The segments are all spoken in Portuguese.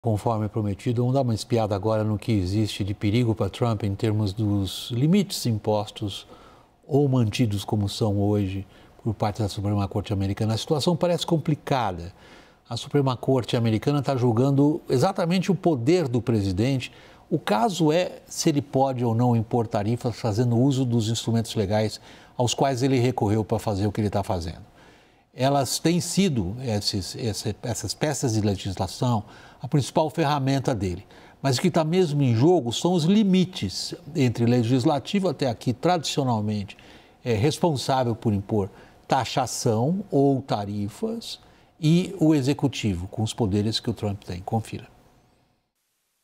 Conforme prometido, vamos dar uma espiada agora no que existe de perigo para Trump em termos dos limites impostos ou mantidos como são hoje por parte da Suprema Corte Americana. A situação parece complicada. A Suprema Corte Americana está julgando exatamente o poder do presidente. O caso é se ele pode ou não impor tarifas fazendo uso dos instrumentos legais aos quais ele recorreu para fazer o que ele está fazendo. Elas têm sido, essas peças de legislação, a principal ferramenta dele. Mas o que está mesmo em jogo são os limites entre legislativo, até aqui tradicionalmente responsável por impor taxação ou tarifas, e o executivo, com os poderes que o Trump tem. Confira.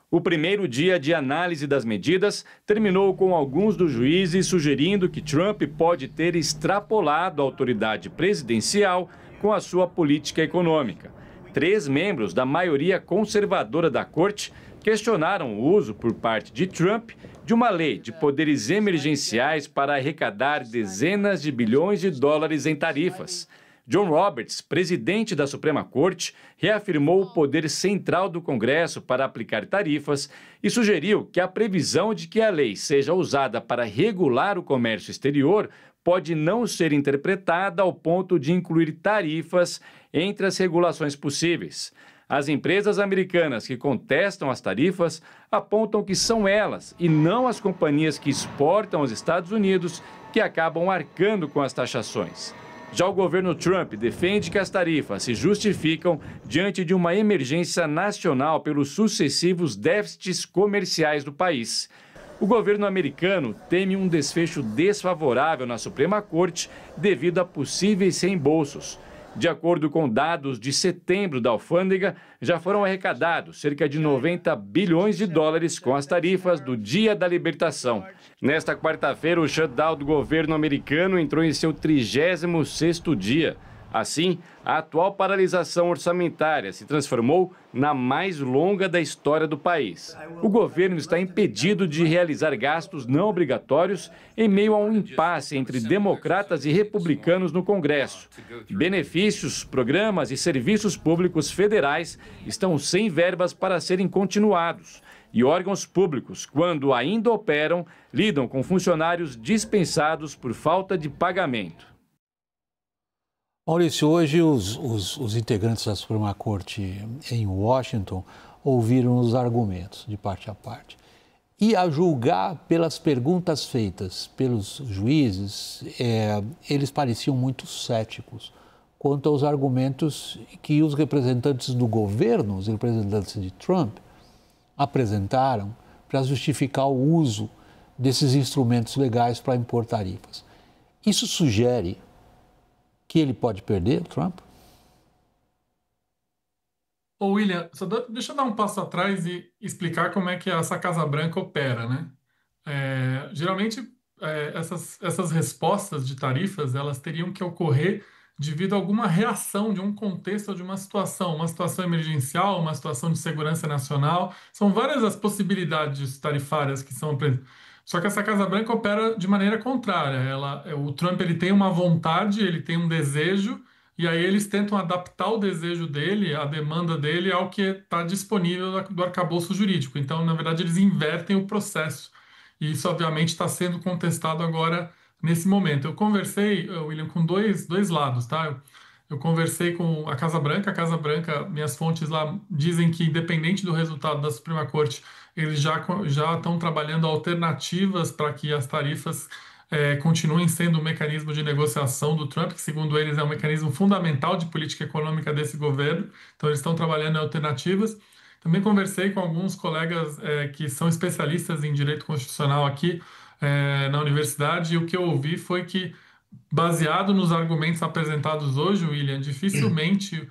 O primeiro dia de análise das medidas terminou com alguns dos juízes sugerindo que Trump pode ter extrapolado a autoridade presidencial com a sua política econômica. 3 membros da maioria conservadora da corte questionaram o uso por parte de Trump de uma lei de poderes emergenciais para arrecadar dezenas de bilhões de dólares em tarifas. John Roberts, presidente da Suprema Corte, reafirmou o poder central do Congresso para aplicar tarifas e sugeriu que a previsão de que a lei seja usada para regular o comércio exterior pode não ser interpretada ao ponto de incluir tarifas entre as regulações possíveis. As empresas americanas que contestam as tarifas apontam que são elas, e não as companhias que exportam aos Estados Unidos, que acabam arcando com as taxações. Já o governo Trump defende que as tarifas se justificam diante de uma emergência nacional pelos sucessivos déficits comerciais do país. O governo americano teme um desfecho desfavorável na Suprema Corte devido a possíveis reembolsos. De acordo com dados de setembro da alfândega, já foram arrecadados cerca de 90 bilhões de dólares com as tarifas do Dia da Libertação. Nesta quarta-feira, o shutdown do governo americano entrou em seu 36º dia. Assim, a atual paralisação orçamentária se transformou na mais longa da história do país. O governo está impedido de realizar gastos não obrigatórios em meio a um impasse entre democratas e republicanos no Congresso. Benefícios, programas e serviços públicos federais estão sem verbas para serem continuados. E órgãos públicos, quando ainda operam, lidam com funcionários dispensados por falta de pagamento. Maurício, hoje os integrantes da Suprema Corte em Washington ouviram os argumentos de parte a parte. E a julgar pelas perguntas feitas pelos juízes, eles pareciam muito céticos quanto aos argumentos que os representantes do governo, os representantes de Trump, apresentaram para justificar o uso desses instrumentos legais para impor tarifas. Isso sugere que ele pode perder, Trump? Ô William, deixa eu dar um passo atrás e explicar como é que essa Casa Branca opera, né? Geralmente, essas respostas de tarifas, elas teriam que ocorrer devido a alguma reação de um contexto ou de uma situação emergencial, uma situação de segurança nacional. São várias as possibilidades tarifárias que são apresentadas. Só que essa Casa Branca opera de maneira contrária. O Trump ele tem uma vontade, ele tem um desejo, e aí eles tentam adaptar o desejo dele, a demanda dele, ao que está disponível do arcabouço jurídico. Então, na verdade, eles invertem o processo. E isso, obviamente, está sendo contestado agora, nesse momento. Eu conversei, William, com dois lados, tá? Eu conversei com a Casa Branca, minhas fontes lá dizem que, independente do resultado da Suprema Corte, eles já estão trabalhando alternativas para que as tarifas continuem sendo um mecanismo de negociação do Trump, que, segundo eles, é um mecanismo fundamental de política econômica desse governo. Então, eles estão trabalhando em alternativas. Também conversei com alguns colegas que são especialistas em direito constitucional aqui na universidade, e o que eu ouvi foi que, baseado nos argumentos apresentados hoje, William, dificilmente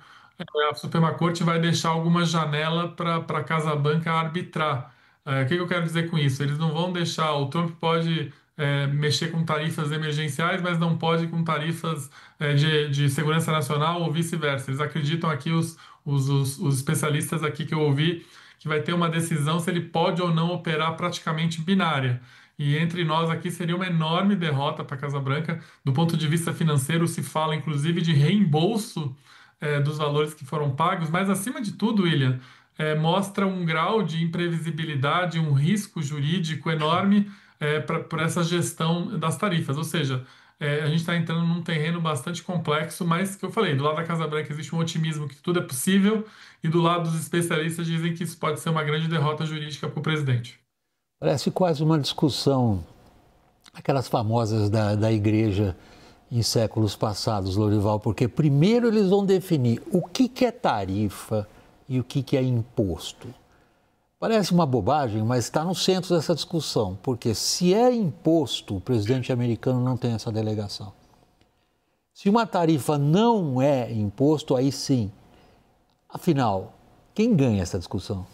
a Suprema Corte vai deixar alguma janela para a Casa Branca arbitrar. O que eu quero dizer com isso? Eles não vão deixar, o Trump pode mexer com tarifas emergenciais, mas não pode com tarifas de segurança nacional ou vice-versa. Eles acreditam aqui, os especialistas aqui que eu ouvi, que vai ter uma decisão se ele pode ou não operar praticamente binária. E entre nós aqui seria uma enorme derrota para a Casa Branca. Do ponto de vista financeiro, se fala inclusive de reembolso dos valores que foram pagos, mas acima de tudo, William, mostra um grau de imprevisibilidade, um risco jurídico enorme por essa gestão das tarifas. Ou seja, a gente está entrando num terreno bastante complexo, mas que eu falei, do lado da Casa Branca existe um otimismo que tudo é possível, e do lado dos especialistas dizem que isso pode ser uma grande derrota jurídica para o presidente. Parece quase uma discussão, aquelas famosas da igreja em séculos passados, Lorival, porque primeiro eles vão definir o que é tarifa e o que é imposto. Parece uma bobagem, mas está no centro dessa discussão, porque se é imposto, o presidente americano não tem essa delegação. Se uma tarifa não é imposto, aí sim. Afinal, quem ganha essa discussão?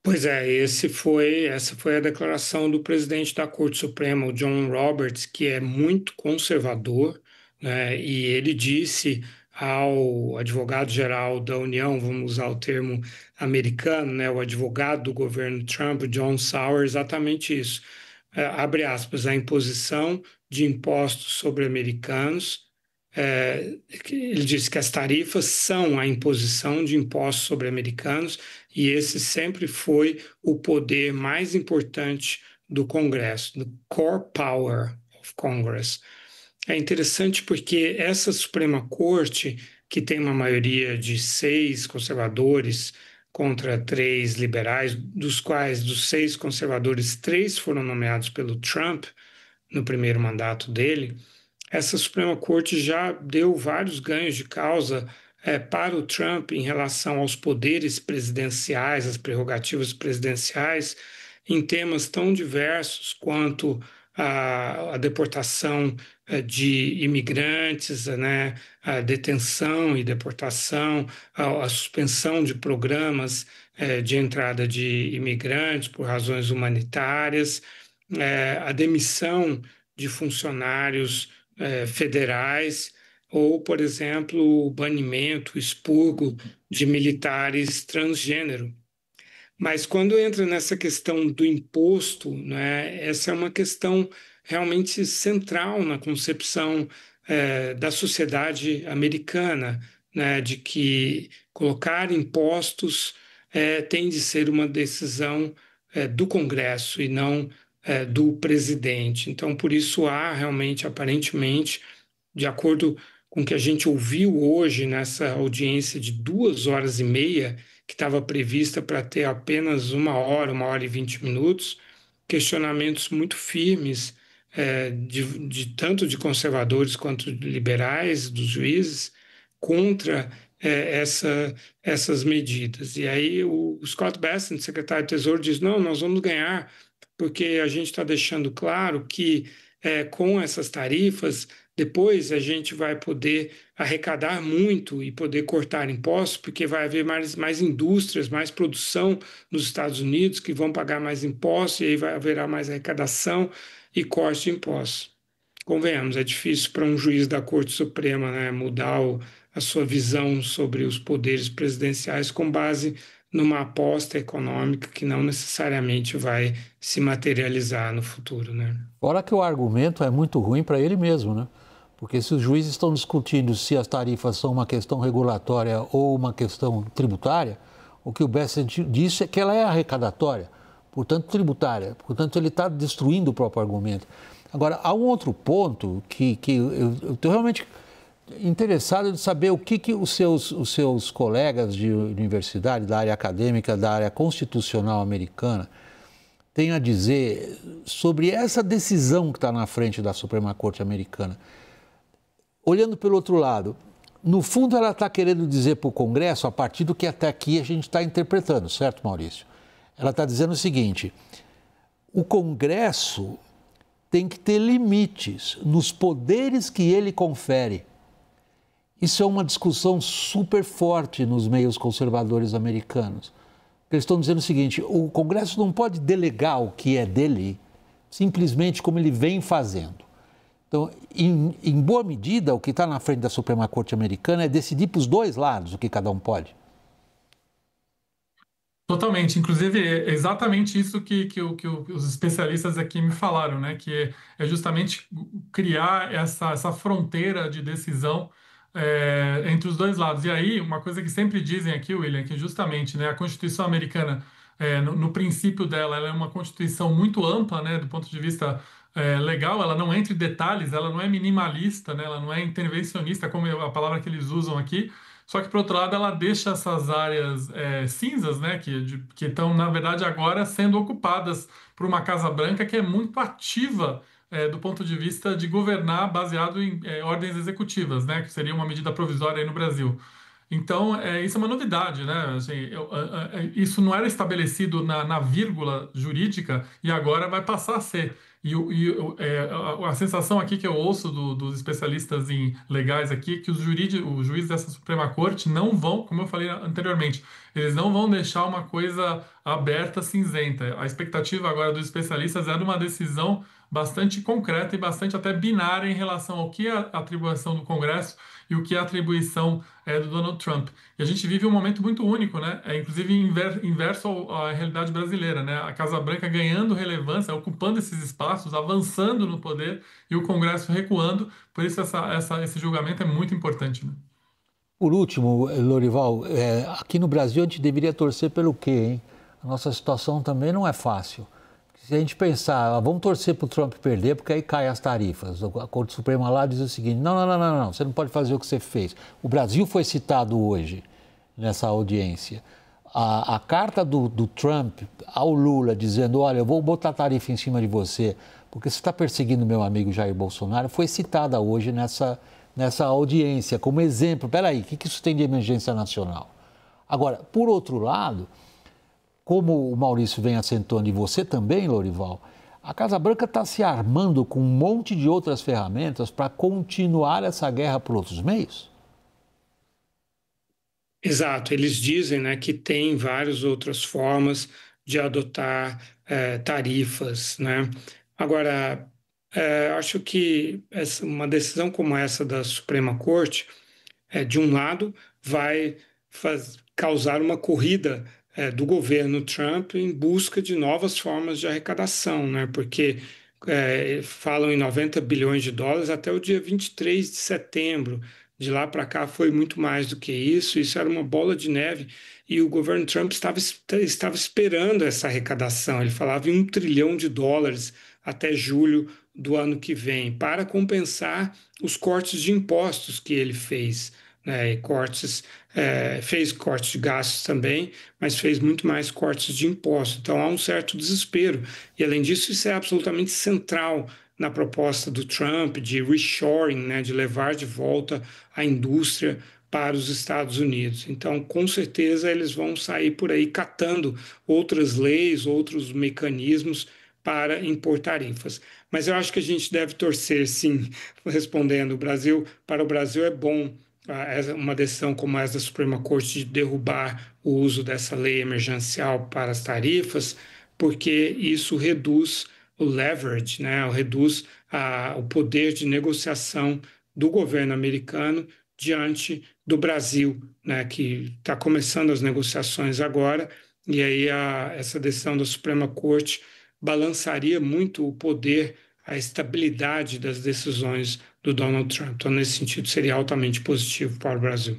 Pois é, essa foi a declaração do presidente da Corte Suprema, o John Roberts, que é muito conservador, né? E ele disse ao advogado-geral da União, vamos usar o termo americano, né? O advogado do governo Trump, John Sauer, exatamente isso. Abre aspas, a imposição de impostos sobre americanos. Ele disse que as tarifas são a imposição de impostos sobre americanos, e esse sempre foi o poder mais importante do Congresso, do core power of Congress. É interessante porque essa Suprema Corte, que tem uma maioria de 6 conservadores contra 3 liberais, dos quais dos 6 conservadores, 3 foram nomeados pelo Trump no primeiro mandato dele. Essa Suprema Corte já deu vários ganhos de causa para o Trump em relação aos poderes presidenciais, às prerrogativas presidenciais, em temas tão diversos quanto a deportação de imigrantes, né, a detenção e deportação, a suspensão de programas de entrada de imigrantes por razões humanitárias, a demissão de funcionários federais, ou, por exemplo, o banimento, o expurgo de militares transgênero. Mas quando entra nessa questão do imposto, né, essa é uma questão realmente central na concepção da sociedade americana, né, de que colocar impostos tem de ser uma decisão do Congresso e não do presidente. Então, por isso há realmente, aparentemente, de acordo com o que a gente ouviu hoje nessa audiência de 2 horas e meia, que estava prevista para ter apenas 1 hora e 20 minutos, questionamentos muito firmes tanto de conservadores quanto de liberais, dos juízes, contra essas medidas. E aí o Scott Bessent, secretário do Tesouro, diz, não, nós vamos ganhar, porque a gente está deixando claro que com essas tarifas, depois a gente vai poder arrecadar muito e poder cortar impostos, porque vai haver mais indústrias, mais produção nos Estados Unidos que vão pagar mais impostos, e aí haverá mais arrecadação e corte de impostos. Convenhamos, é difícil para um juiz da Corte Suprema, né, mudar a sua visão sobre os poderes presidenciais com base numa aposta econômica que não necessariamente vai se materializar no futuro, né? Fora que o argumento é muito ruim para ele mesmo, né? Porque se os juízes estão discutindo se as tarifas são uma questão regulatória ou uma questão tributária, o que o Bessent disse é que ela é arrecadatória, portanto tributária. Portanto, ele está destruindo o próprio argumento. Agora, há um outro ponto que eu estou realmente interessado em saber o que os seus colegas de universidade, da área acadêmica, da área constitucional americana, têm a dizer sobre essa decisão que está na frente da Suprema Corte americana. Olhando pelo outro lado, no fundo ela está querendo dizer para o Congresso, a partir do que até aqui a gente está interpretando, certo, Maurício? Ela está dizendo o seguinte, o Congresso tem que ter limites nos poderes que ele confere. Isso é uma discussão super forte nos meios conservadores americanos. Eles estão dizendo o seguinte, o Congresso não pode delegar o que é dele, simplesmente como ele vem fazendo. Então, em boa medida, o que está na frente da Suprema Corte americana é decidir para os dois lados o que cada um pode. Totalmente. Inclusive, é exatamente isso que os especialistas aqui me falaram, né? Que é justamente criar essa fronteira de decisão entre os dois lados. E aí, uma coisa que sempre dizem aqui, William, que justamente, né, a Constituição americana, no princípio dela, ela é uma Constituição muito ampla, né, do ponto de vista legal, ela não entra em detalhes, ela não é minimalista, né, ela não é intervencionista, como a palavra que eles usam aqui. Só que, por outro lado, ela deixa essas áreas cinzas, né, que estão, na verdade, agora sendo ocupadas por uma Casa Branca que é muito ativa do ponto de vista de governar baseado em ordens executivas, né, que seria uma medida provisória aí no Brasil. Então, isso é uma novidade, né? Assim, isso não era estabelecido na vírgula jurídica e agora vai passar a ser. A sensação aqui que eu ouço dos especialistas em legais aqui é que os juízes dessa Suprema Corte não vão, como eu falei anteriormente, eles não vão deixar uma coisa aberta, cinzenta. A expectativa agora dos especialistas é de uma decisão bastante concreta e bastante até binária em relação ao que é a atribuição do Congresso e o que é a atribuição do Donald Trump. E a gente vive um momento muito único, né? Inclusive inverso à realidade brasileira, né? A Casa Branca ganhando relevância, ocupando esses espaços, avançando no poder e o Congresso recuando. Por isso esse julgamento é muito importante, né? Por último, Lorival, aqui no Brasil a gente deveria torcer pelo quê, hein? A nossa situação também não é fácil. Se a gente pensar, vamos torcer para o Trump perder, porque aí caem as tarifas. A Corte Suprema lá diz o seguinte, não, você não pode fazer o que você fez. O Brasil foi citado hoje nessa audiência. A carta do Trump ao Lula dizendo, olha, eu vou botar tarifa em cima de você, porque você está perseguindo meu amigo Jair Bolsonaro, foi citada hoje nessa audiência como exemplo. Peraí, o que isso tem de emergência nacional? Agora, por outro lado, como o Maurício vem acentuando, e você também, Lorival, a Casa Branca está se armando com um monte de outras ferramentas para continuar essa guerra por outros meios? Exato, eles dizem, né, que tem várias outras formas de adotar tarifas, né? Agora, acho que uma decisão como essa da Suprema Corte, de um lado, vai causar uma corrida do governo Trump em busca de novas formas de arrecadação, né? Porque falam em 90 bilhões de dólares até o dia 23 de setembro. De lá para cá foi muito mais do que isso era uma bola de neve e o governo Trump estava esperando essa arrecadação. Ele falava em 1 trilhão de dólares até julho do ano que vem, para compensar os cortes de impostos que ele fez, né? Fez cortes de gastos também, mas fez muito mais cortes de impostos. Então há um certo desespero. E além disso, isso é absolutamente central na proposta do Trump de reshoring, né? De levar de volta a indústria para os Estados Unidos. Então, com certeza, eles vão sair por aí catando outras leis, outros mecanismos para impor tarifas. Mas eu acho que a gente deve torcer, sim, respondendo, para o Brasil é bom uma decisão como essa da Suprema Corte de derrubar o uso dessa lei emergencial para as tarifas, porque isso reduz o leverage, né? Reduz o poder de negociação do governo americano diante do Brasil, né? Que está começando as negociações agora, e aí essa decisão da Suprema Corte balançaria muito o poder, a estabilidade das decisões do Donald Trump. Então, nesse sentido, seria altamente positivo para o Brasil.